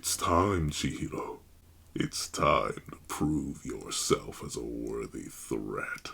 It's time, Chihiro. It's time to prove yourself as a worthy threat.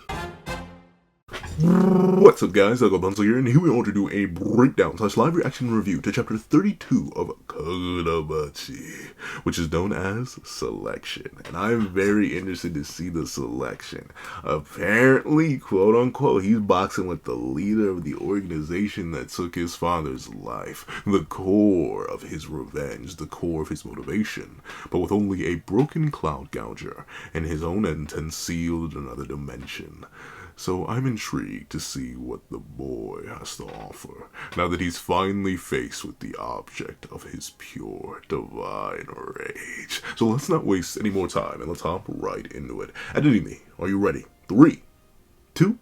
What's up, guys? Kagurabachi here, and here we are to do a breakdown / live reaction review to chapter 32 of Kagurabachi, which is known as Selection. And I'm very interested to see the selection. Apparently, quote unquote, he's boxing with the leader of the organization that took his father's life, the core of his revenge, the core of his motivation, but with only a broken cloud gouger and his own intent sealed in another dimension. So I'm intrigued to see what the boy has to offer, now that he's finally faced with the object of his pure, divine rage. So let's not waste any more time, and let's hop right into it. Anime, are you ready? 3, 2,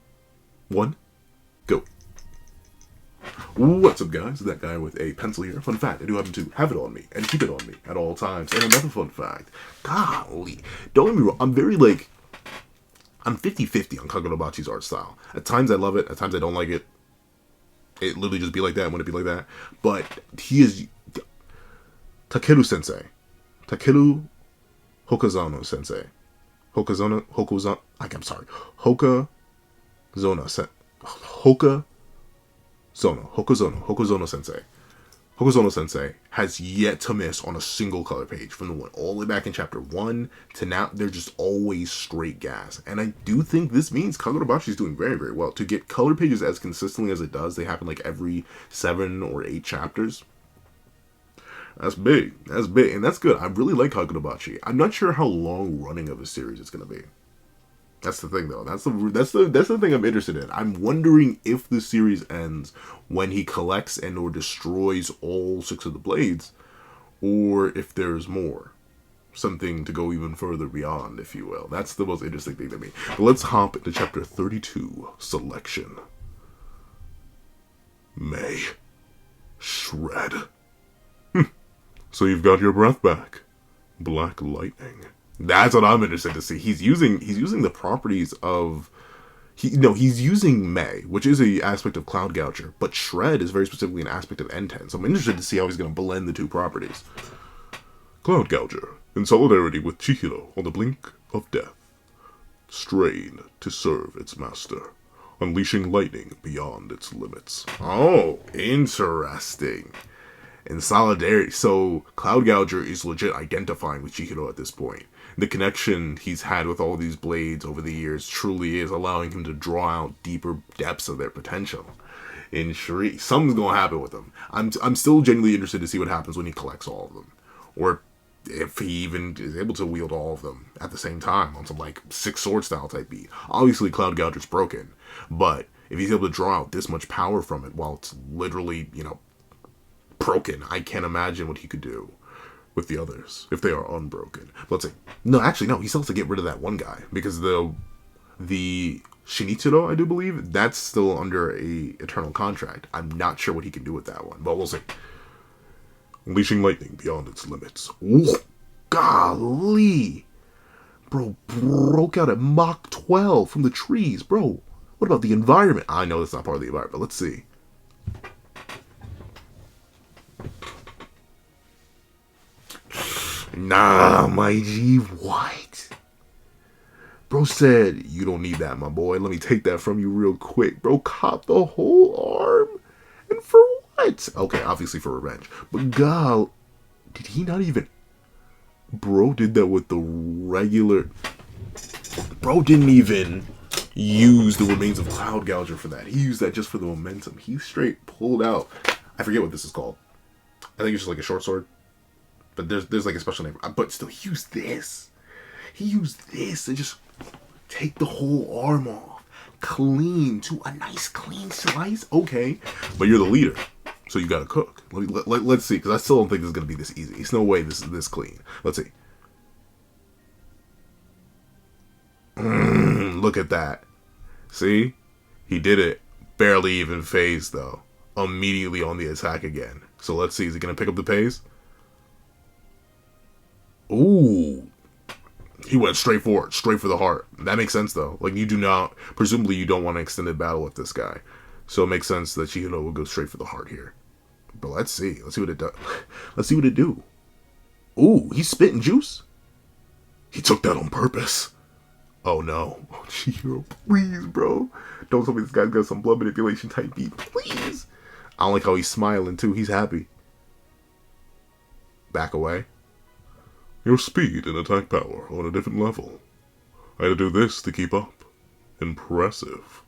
1, go. What's up, guys? That guy with a pencil here. Fun fact, I do happen to have it on me, and keep it on me at all times. And another fun fact, golly, don't get me wrong, I'm 50-50 on Kagurabachi's art style. At times I love it, at times I don't like it. It literally just be like that, wouldn't it be like that? But he is Takeru Sensei. Takeru Hokazono Sensei. Hokazono, I'm sorry. Hokazono Sensei. Hokazono Sensei has yet to miss on a single color page. From the one all the way back in chapter 1 to now, they're just always straight gas. And I do think this means Kagurabachi is doing very, very well. To get color pages as consistently as it does, they happen like every 7 or 8 chapters. That's big. That's big. And that's good. I really like Kagurabachi. I'm not sure how long running of a series it's going to be. That's the thing, though. That's the thing I'm interested in. I'm wondering if the series ends when he collects and or destroys all 6 of the blades, or if there's more, something to go even further beyond, if you will. That's the most interesting thing to me. But let's hop into chapter 32, Selection. May. Shred. So you've got your breath back. Black lightning. That's what I'm interested to see. He's using the properties of he's using May, which is a aspect of Cloud Gouger, but Shred is very specifically an aspect of N10. So I'm interested to see how he's going to blend the two properties. Cloud Gouger, in solidarity with Chihiro on the brink of death, strain to serve its master, unleashing lightning beyond its limits. Oh, interesting. In solidarity, so Cloud Gouger is legit identifying with Chihiro at this point. The connection he's had with all these blades over the years truly is allowing him to draw out deeper depths of their potential. In Shri, something's gonna happen with him. I'm still genuinely interested to see what happens when he collects all of them, or if he even is able to wield all of them at the same time on some like 6 sword style type beat. Obviously, Cloud Gouger's broken, but if he's able to draw out this much power from it while it's literally, broken, I can't imagine what he could do with the others if they are unbroken. Let's say no, actually no, he still has to get rid of that one guy because the Shinichiro, I do believe, that's still under a eternal contract. I'm not sure what he can do with that one, but we'll see. Unleashing lightning beyond its limits. Ooh, golly, bro, broke out at Mach 12 from the trees, bro. What about the environment? I know that's not part of the environment, but let's see. Nah, my G, what? Bro said, you don't need that, my boy. Let me take that from you real quick. Bro caught the whole arm. And for what? Okay, obviously for revenge. But God, did he not even... Bro did that with the regular... Bro didn't even use the remains of Cloud Gouger for that. He used that just for the momentum. He straight pulled out... I forget what this is called. I think it's just like a short sword. But there's like a special name. But still, he used this. He used this to just take the whole arm off. Clean to a nice clean slice. Okay. But you're the leader. So you gotta cook. Let's see. Because I still don't think this is going to be this easy. It's no way this is this clean. Let's see. Look at that. See? He did it. Barely even phased though. Immediately on the attack again. So let's see. Is he going to pick up the pace? Ooh, he went straight for it, straight for the heart. That makes sense, though. Like, you do not, presumably you don't want an extended battle with this guy. So it makes sense that Chihiro will go straight for the heart here. But let's see. Let's see what it does. Let's see what it do. Ooh, he's spitting juice? He took that on purpose. Oh no. Oh, Chihiro, please, bro. Don't tell me this guy's got some blood manipulation type beat. Please. I don't like how he's smiling too. He's happy. Back away. Your speed and attack power are on a different level. I had to do this to keep up. Impressive.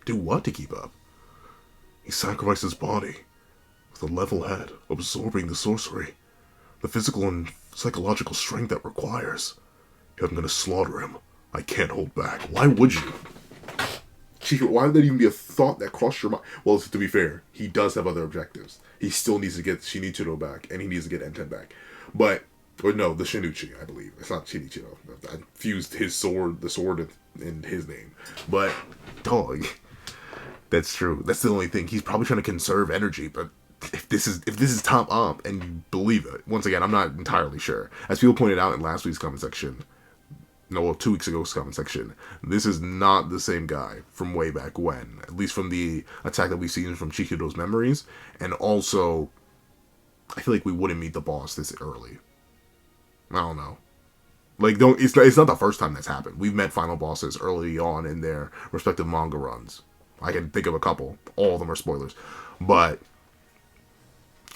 Do what to keep up? He sacrificed his body with a level head, absorbing the sorcery, the physical and psychological strength that requires. If I'm gonna slaughter him, I can't hold back. Why would you? Chihiro, why would that even be a thought that crossed your mind? Well, to be fair, he does have other objectives. He still needs to get Shinichiro back, and he needs to get Enten back. But, or no, the Shinichi, I believe. It's not Shinichiro. I fused his sword, the sword in his name. But, dog, that's true. That's the only thing. He's probably trying to conserve energy, but if this is top up, and you believe it, once again, I'm not entirely sure. As people pointed out in last week's comment section, no, well, 2 weeks ago's comment section, this is not the same guy from way back when. At least from the attack that we've seen from Chihiro's memories. And also, I feel like we wouldn't meet the boss this early. I don't know. Like, it's not the first time that's happened. We've met final bosses early on in their respective manga runs. I can think of a couple. All of them are spoilers. But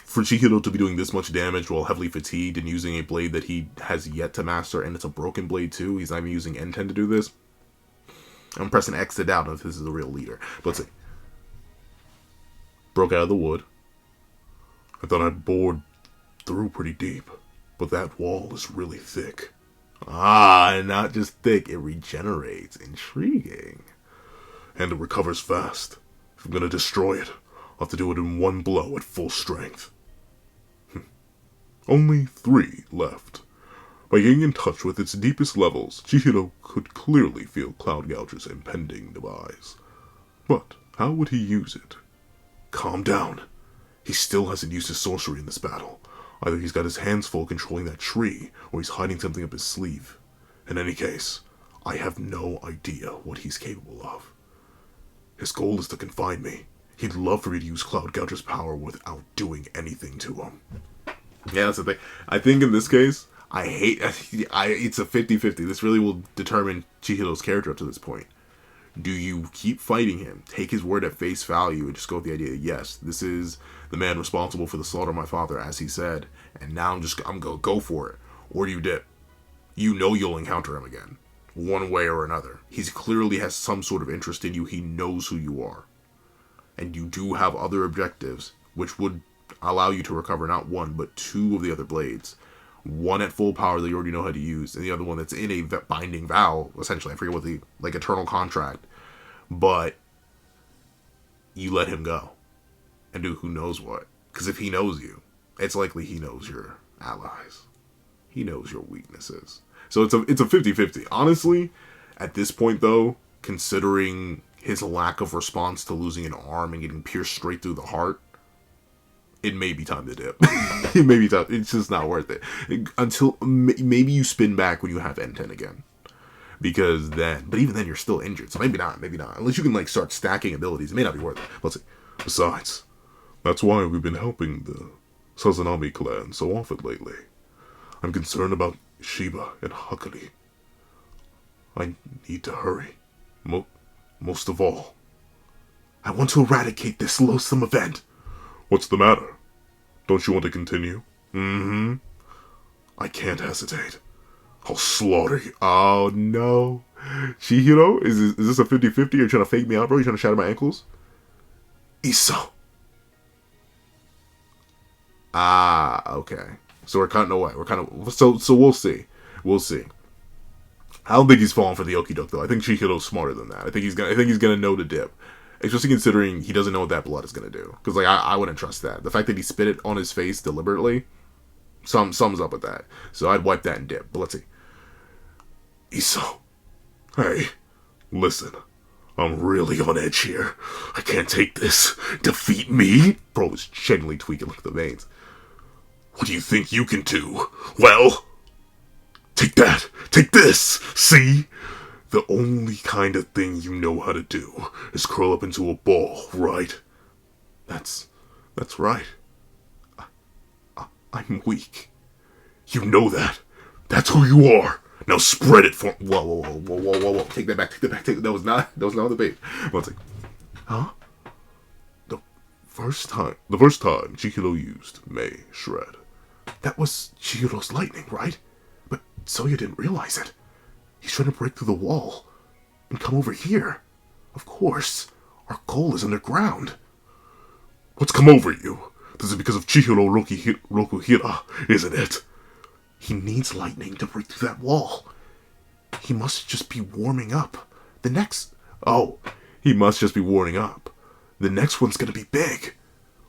for Chihiro to be doing this much damage while heavily fatigued and using a blade that he has yet to master, and it's a broken blade too, he's not even using N10 to do this. I'm pressing X to doubt if this is the real leader. But let's see. Broke out of the wood. I thought I'd bored through pretty deep, but that wall is really thick. Ah, not just thick, it regenerates. Intriguing. And it recovers fast. If I'm gonna destroy it, I'll have to do it in one blow at full strength. Only 3 left. By getting in touch with its deepest levels, Chihiro could clearly feel Cloud Gouger's impending demise. But how would he use it? Calm down. He still hasn't used his sorcery in this battle. Either he's got his hands full controlling that tree, or he's hiding something up his sleeve. In any case, I have no idea what he's capable of. His goal is to confine me. He'd love for me to use Cloud Gouger's power without doing anything to him. Yeah, that's the thing. I think in this case, it's a 50-50. This really will determine Chihiro's character up to this point. Do you keep fighting him, take his word at face value, and just go with the idea that, yes, this is the man responsible for the slaughter of my father, as he said, and now I'm gonna go for it? Or do you dip? You know you'll encounter him again, one way or another. He clearly has some sort of interest in you. He knows who you are. And you do have other objectives, which would allow you to recover not 1, but 2 of the other blades. One at full power that you already know how to use, and the other one that's in a binding vow, essentially. I forget what the, eternal contract. But you let him go and do who knows what. Because if he knows you, it's likely he knows your allies. He knows your weaknesses. So it's a 50-50. Honestly, at this point though, considering his lack of response to losing an arm and getting pierced straight through the heart, it may be time to dip. It may be time. It's just not worth it. Until maybe you spin back when you have N10 again. Because then, but even then you're still injured. So maybe not. Unless you can start stacking abilities. It may not be worth it. Let's see. Besides, that's why we've been helping the Sazanami clan so often lately. I'm concerned about Shiba and Hakuri. I need to hurry. Most of all, I want to eradicate this loathsome event. What's the matter? Don't you want to continue? I can't hesitate. I'll slaughter you. Oh no. Chihiro? Is this a 50-50? You're trying to fake me out, bro? You're trying to shatter my ankles? Iso. Ah, okay. So we're cutting away. So we'll see. We'll see. I don't think he's falling for the okie-doke though. I think Chihiro's smarter than that. I think he's gonna know to dip. Especially considering he doesn't know what that blood is going to do. Because, I wouldn't trust that. The fact that he spit it on his face deliberately sums up with that. So I'd wipe that and dip. But let's see. Iso. Hey, listen. I'm really on edge here. I can't take this. Defeat me? Bro was genuinely tweaking. Look at the veins. What do you think you can do? Well, take that. Take this. See? The only kind of thing you know how to do is curl up into a ball, right? That's right. I'm weak. You know that. That's who you are. Now spread it for... Whoa. Take that back. That was not the bait. One second. Huh? The first time Chihiro used May Shred. That was Chihiro's lightning, right? But Soya didn't realize it. He's trying to break through the wall and come over here. Of course. Our goal is underground. What's come over you? This is because of Chihiro Rokuhira, isn't it? He needs lightning to break through that wall. He must just be warming up. He must just be warming up. The next one's gonna be big.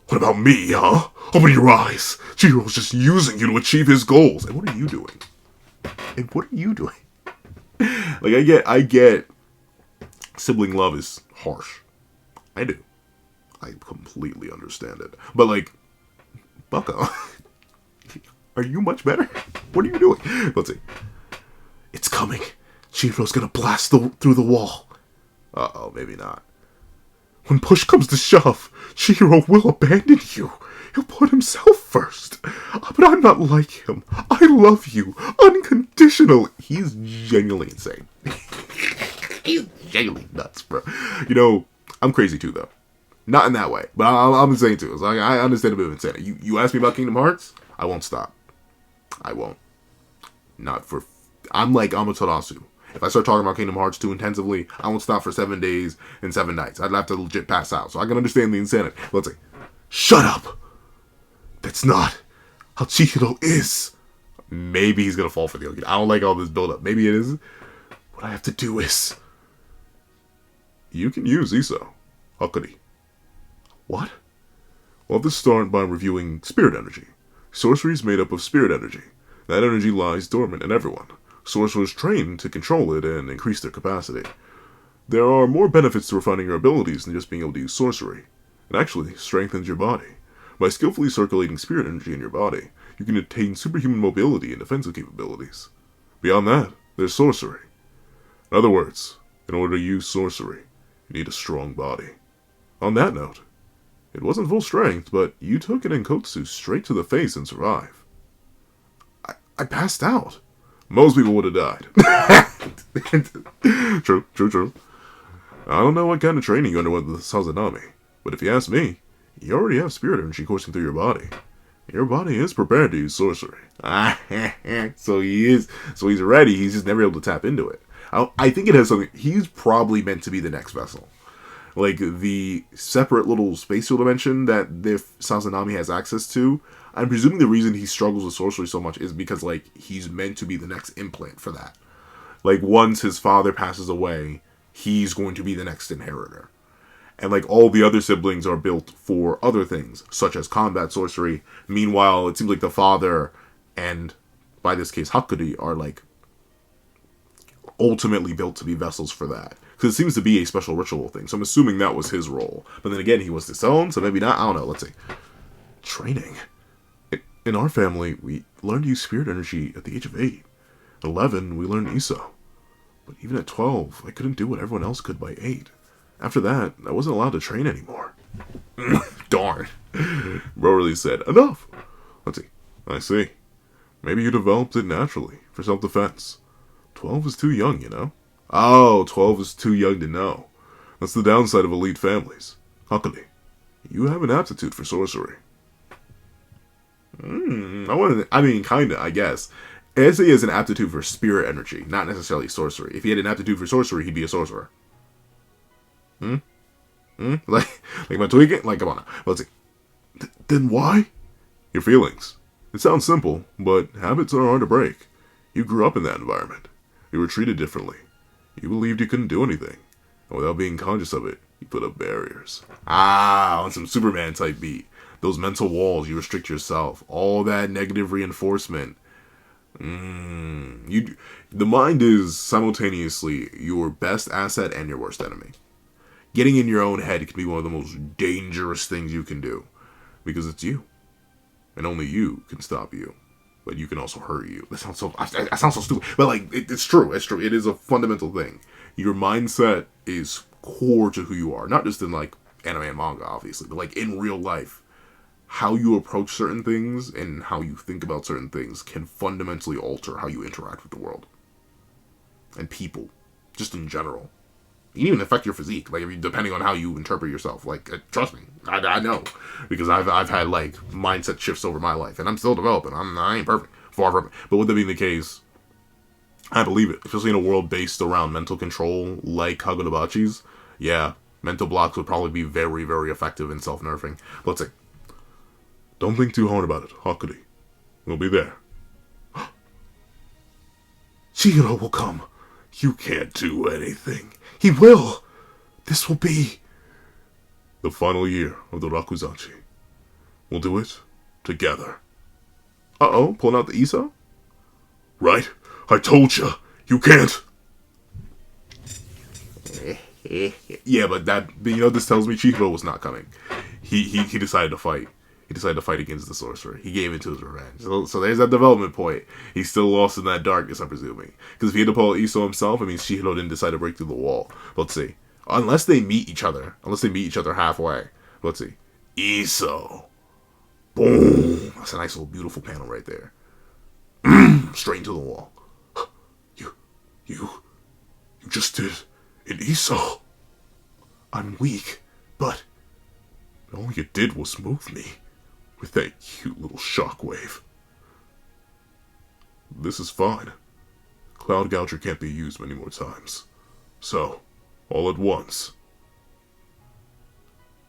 What about me, huh? Open your eyes. Chihiro's just using you to achieve his goals. And what are you doing? Like, I get sibling love is harsh. I do. I completely understand it. But, like, Bucko, are you much better? What are you doing? Let's see. It's coming. Chihiro's gonna blast through the wall. Uh-oh, maybe not. When push comes to shove, Chihiro will abandon you. He'll put himself first. But I'm not like him. I love you unconditionally. He's genuinely insane. He's genuinely nuts, bro. You know, I'm crazy too, though. Not in that way, but I'm insane too. It's like, I understand a bit of insanity. You ask me about Kingdom Hearts, I won't stop. I won't. I'm like Amaterasu. If I start talking about Kingdom Hearts too intensively, I won't stop for 7 days and 7 nights. I'd have to legit pass out. So I can understand the insanity. Let's say, shut up! That's not how Chihiro is. Maybe he's gonna fall for the Oki. I don't like all this build-up. Maybe it is. What I have to do is... You can use Iso. Hakuri. What? Well, let's start by reviewing spirit energy. Sorcery is made up of spirit energy. That energy lies dormant in everyone. Sorcerers train to control it and increase their capacity. There are more benefits to refining your abilities than just being able to use sorcery. It actually strengthens your body. By skillfully circulating spirit energy in your body, you can attain superhuman mobility and defensive capabilities. Beyond that, there's sorcery. In other words, in order to use sorcery, you need a strong body. On that note, it wasn't full strength, but you took an Enkotsu straight to the face and survived. I passed out. Most people would have died. True. I don't know what kind of training you underwent with Sazanami, but if you ask me, you already have spirit energy coursing through your body. Your body is prepared to use sorcery. So he's ready, he's just never able to tap into it. I think it has something, he's probably meant to be the next vessel. Like, the separate little spatial dimension that Sazanami has access to, I'm presuming the reason he struggles with sorcery so much is because, like, he's meant to be the next implant for that. Like, once his father passes away, he's going to be the next inheritor. And, like, all the other siblings are built for other things, such as combat sorcery. Meanwhile, it seems like the father and, by this case, Hakuri are, like, ultimately built to be vessels for that. Because it seems to be a special ritual thing. So I'm assuming that was his role. But then again, he was disowned, so maybe not. I don't know. Let's see. Training. In our family, we learned to use spirit energy at the age of 8. At 11, we learned Iso. But even at 12, I couldn't do what everyone else could by 8. After that, I wasn't allowed to train anymore. Darn. Bro really said, enough. Let's see. I see. Maybe you developed it naturally, for self-defense. 12 is too young, you know? Oh, 12 is too young to know. That's the downside of elite families. Hakuri, you have an aptitude for sorcery. Kinda, I guess. Eze has an aptitude for spirit energy, not necessarily sorcery. If he had an aptitude for sorcery, he'd be a sorcerer. Like, am I tweaking? Like, come on now. Let's see. Then why? Your feelings. It sounds simple, but habits are hard to break. You grew up in that environment. You were treated differently. You believed you couldn't do anything. And without being conscious of it, you put up barriers. On some Superman type beat. Those mental walls, you restrict yourself. All that negative reinforcement. The mind is simultaneously your best asset and your worst enemy. Getting in your own head can be one of the most dangerous things you can do. Because it's you. And only you can stop you. But you can also hurt you. That sounds so stupid. But, like, it's true. It's true. It is a fundamental thing. Your mindset is core to who you are. Not just in, like, anime and manga, obviously. But, like, in real life. how you approach certain things and how you think about certain things can fundamentally alter how you interact with the world and people, just in general. It can even affect your physique, like, if you, depending on how you interpret yourself. Like, trust me, I know, because I've had like mindset shifts over my life, and I'm still developing. I ain't perfect, far from it. But with that being the case, I believe it, especially in a world based around mental control like Kagurabachi's. Yeah, mental blocks would probably be very, very effective in self-nerfing. But let's say, don't think too hard about it, Hakuri. We'll be there. Chihiro will come. You can't do anything. He will. This will be the final year of the Rakuzachi. We'll do it together. Uh-oh, pulling out the Iso? Right? I told you. You can't. Yeah, but this tells me Chihiro was not coming. He decided to fight. He decided to fight against the sorcerer. He gave it to his revenge. So there's that development point. He's still lost in that darkness, I'm presuming. Because if he had to pull out Iso himself, it means Chihiro didn't decide to break through the wall. Let's see. Unless they meet each other halfway. Let's see. Iso. Boom. That's a nice little beautiful panel right there. Straight into the wall. You just did an Iso. I'm weak, but all you did was move me with that cute little shockwave. This is fine. Cloud Gouger can't be used many more times. So, all at once.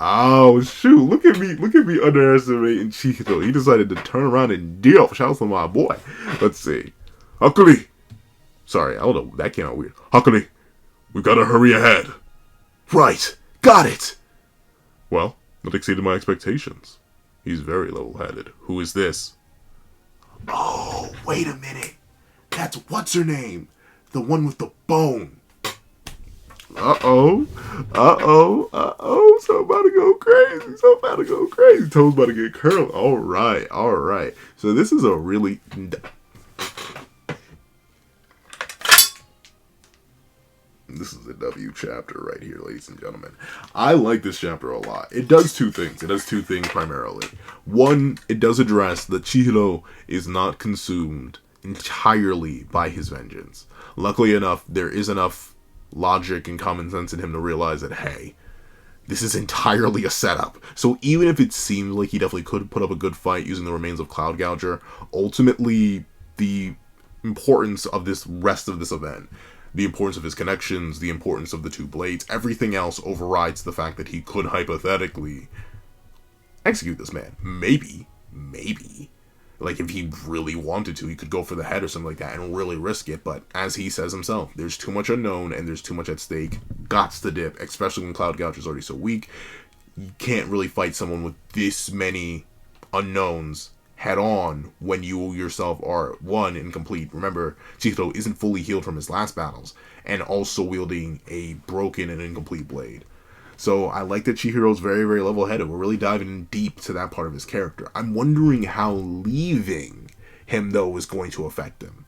Oh, shoot. Look at me underestimating Chihiro. He decided to turn around and deal. Shout out to my boy. Let's see. Hakuri. Sorry, I don't know. That came out weird. Hakuri, we gotta hurry ahead. Right. Got it. Well, that exceeded my expectations. He's very level-headed. Who is this? Oh, wait a minute. That's what's-her-name? The one with the bone. Uh-oh. So about to go crazy. Toes about to get curled. All right. So this is a really... This is a W chapter right here, ladies and gentlemen. I like this chapter a lot. It does two things. Primarily. One, it does address that Chihiro is not consumed entirely by his vengeance. Luckily enough, there is enough logic and common sense in him to realize that, hey, this is entirely a setup. So even if it seems like he definitely could put up a good fight using the remains of Cloud Gouger, ultimately the importance of this rest of this event, the importance of his connections, the importance of the two blades, everything else overrides the fact that he could hypothetically execute this man. Maybe. Like, if he really wanted to, he could go for the head or something like that and really risk it. But as he says himself, there's too much unknown and there's too much at stake. Gots to dip, especially when Cloud Gouger is already so weak. You can't really fight someone with this many unknowns head on when you yourself are, one, incomplete. Remember, Chihiro isn't fully healed from his last battles, and also wielding a broken and incomplete blade. So I like that Chihiro's very, very level-headed. We're really diving deep to that part of his character. I'm wondering how leaving him, though, is going to affect him.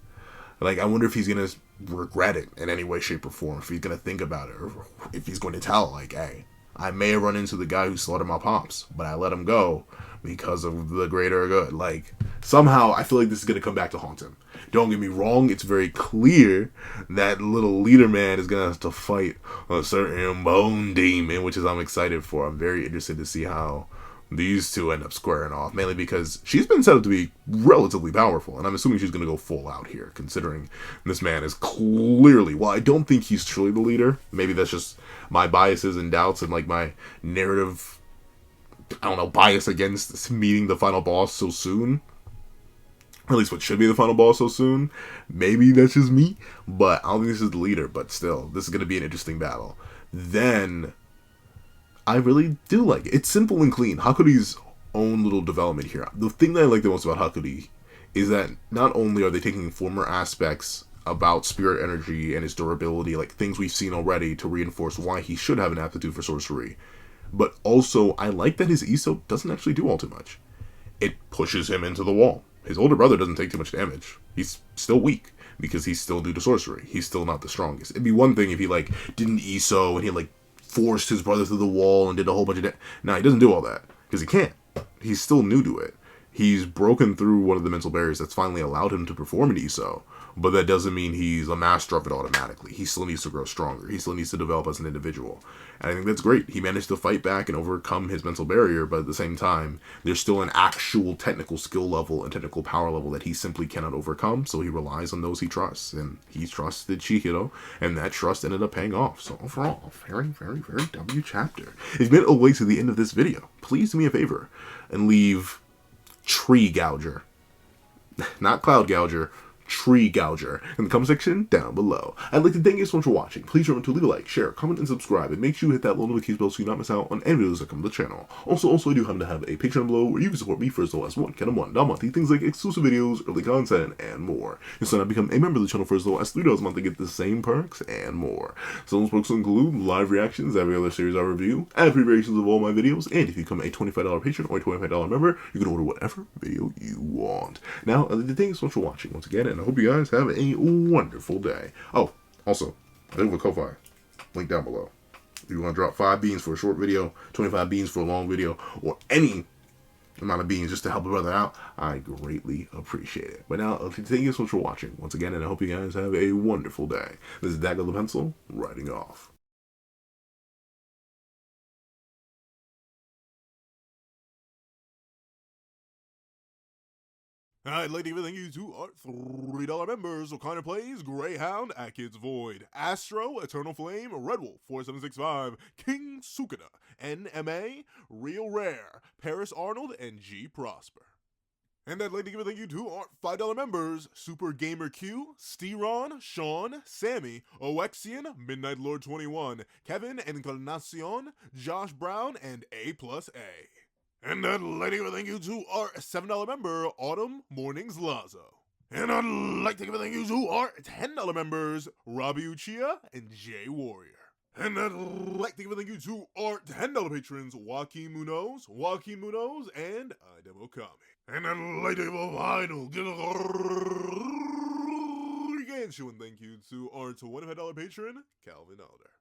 Like, I wonder if he's going to regret it in any way, shape, or form, if he's going to think about it, or if he's going to tell, like, hey, I may have run into the guy who slaughtered my pops, but I let him go because of the greater good. Like, somehow, I feel like this is going to come back to haunt him. Don't get me wrong, it's very clear that little leader man is going to have to fight a certain bone demon, which is I'm excited for. I'm very interested to see how these two end up squaring off, mainly because she's been set up to be relatively powerful, and I'm assuming she's going to go full out here, considering this man is clearly, well, I don't think he's truly the leader. Maybe that's just my biases and doubts and, like, my narrative, I don't know, bias against meeting the final boss so soon. Or at least what should be the final boss so soon. Maybe that's just me, but I don't think this is the leader. But still, this is going to be an interesting battle. Then, I really do like it. It's simple and clean. Hakuri's own little development here. The thing that I like the most about Hakuri is that not only are they taking former aspects about spirit energy and his durability, like things we've seen already, to reinforce why he should have an aptitude for sorcery, but also I like that his Iso doesn't actually do all too much. It pushes him into the wall. His older brother doesn't take too much damage. He's still weak because he's still due to sorcery. He's still not the strongest. It'd be one thing if he, like, didn't Iso and he, like, forced his brother through the wall and did a whole bunch of damage. No, he doesn't do all that because he can't. he's still new to it. He's broken through one of the mental barriers that's finally allowed him to perform an ESO, but that doesn't mean he's a master of it automatically. He still needs to grow stronger. He still needs to develop as an individual. And I think that's great. He managed to fight back and overcome his mental barrier, but at the same time, there's still an actual technical skill level and technical power level that he simply cannot overcome, so he relies on those he trusts. And he trusted Chihiro, and that trust ended up paying off. So overall, very, very, very W chapter. If you've made it all the way to the end of this video, please do me a favor and leave Tree Gouger, not Cloud Gouger, Tree Gouger in the comment section down below. I'd like to thank you so much for watching. Please remember to leave a like, share, comment, and subscribe, and make sure you hit that little notification bell so you do not miss out on any videos that come to the channel. Also, I do happen to have a Patreon below where you can support me for as low as $1 monthly, things like exclusive videos, early content, and more. You can become a member of the channel for as low as $3 a month to get the same perks and more. So those perks will include live reactions, every other series I review, every variations of all my videos, and if you become a $25 patron or a $25 member, you can order whatever video you want. Now, I'd like to thank you so much for watching once again, and I hope you guys have a wonderful day. Oh, also, I do have a Ko-Fi link down below. If you want to drop 5 beans for a short video, 25 beans for a long video, or any amount of beans just to help a brother out, I greatly appreciate it. But now, thank you so much for watching once again, and I hope you guys have a wonderful day. This is Dagger the Pencil, writing off. I'd like to give a thank you to our $3 members: O'Connor Plays, Greyhound, At Kids Void, Astro, Eternal Flame, Red Wolf 4765, King Sukada, NMA, Real Rare, Paris Arnold, and G Prosper. And I'd like to give a thank you to our $5 members: Super Gamer Q, Steron, Sean, Sammy, Oexian, Midnight Lord 21, Kevin Encarnacion, Josh Brown, and A+A. And I'd like to give a thank you to our $7 member, Autumn Mornings Lazo. And I'd like to give a thank you to our $10 members, Robbie Uchiha and Jay Warrior. And I'd like to give a thank you to our $10 patrons, Joaquin Munoz, and Idem Okami. And I'd like to give a final gargantuan thank you to our $25 patron, Calvin Elder.